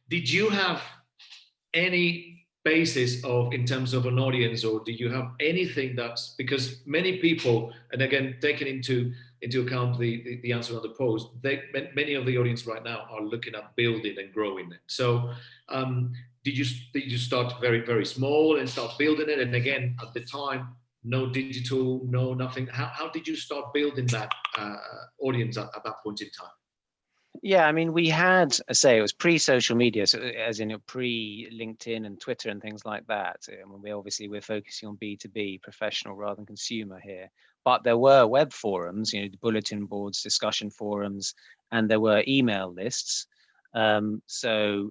did you have any basis of in terms of an audience, or do you have anything that's, because many people, and again taking into account the answer on the post, many of the audience right now are looking at building and growing it. So did you start very small and start building it, and again at the time no digital, no nothing, how did you start building that audience at that point in time? Yeah, I mean, we had, I say, it was pre-social media, so as in pre-LinkedIn and Twitter and things like that. We're focusing on B2B, professional rather than consumer here. But there were web forums, bulletin boards, discussion forums, and there were email lists. And the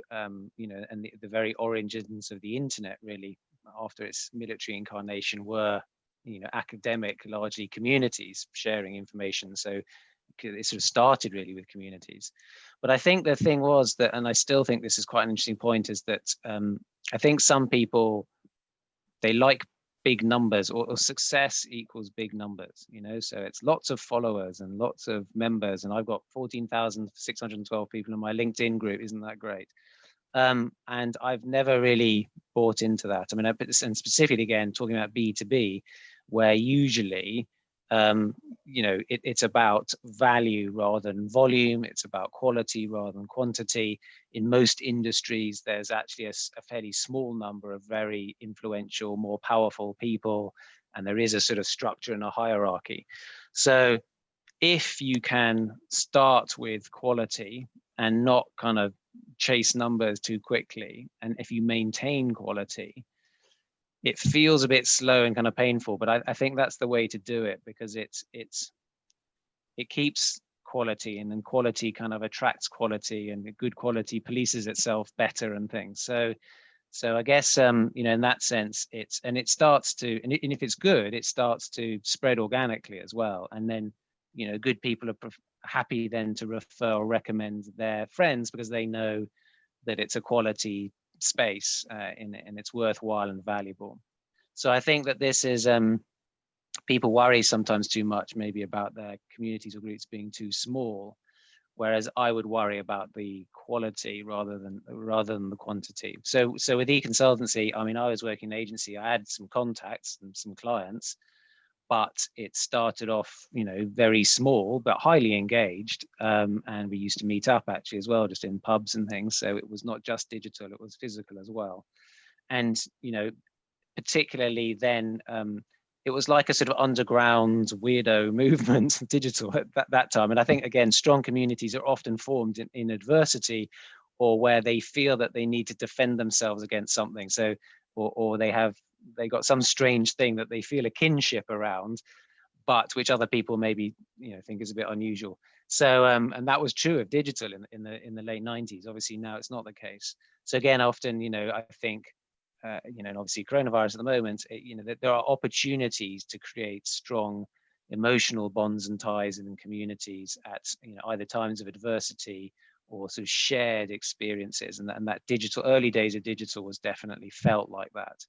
very origins of the internet, really, after its military incarnation, were, academic, largely communities sharing information. So it sort of started really with communities. But I think the thing was that, and I still think this is quite an interesting point, is that I think some people, they like big numbers, or success equals big numbers, so it's lots of followers and lots of members, and I've got 14,612 people in my LinkedIn group. Isn't that great? And I've never really bought into that. I mean, and specifically again, talking about B2B, where usually it's about value rather than volume. It's about quality rather than quantity. In most industries, there's actually a fairly small number of very influential, more powerful people, and there is a sort of structure and a hierarchy. So if you can start with quality and not kind of chase numbers too quickly, and if you maintain quality, it feels a bit slow and kind of painful, but I think that's the way to do it, because it keeps quality, and then quality kind of attracts quality, and good quality polices itself better and things. So I guess in that sense, it starts to, and if it's good, it starts to spread organically as well, and then good people are happy then to refer or recommend their friends, because they know that it's a quality space and it's worthwhile and valuable. So I think that this is, people worry sometimes too much maybe about their communities or groups being too small, whereas I would worry about the quality rather than the quantity. So with e-consultancy, I mean, I was working in an agency, I had some contacts and some clients, but it started off, very small, but highly engaged. And we used to meet up actually as well, just in pubs and things. So it was not just digital, it was physical as well. And, particularly then, it was like a sort of underground weirdo movement, digital at that time. And I think, again, strong communities are often formed in adversity, or where they feel that they need to defend themselves against something. So, or they got some strange thing that they feel a kinship around, but which other people maybe think is a bit unusual. So and that was true of digital in the late 90s. Obviously now it's not the case. So again, often I think and obviously coronavirus at the moment, that there are opportunities to create strong emotional bonds and ties in communities at either times of adversity or sort of shared experiences, and that digital, early days of digital was definitely felt like that.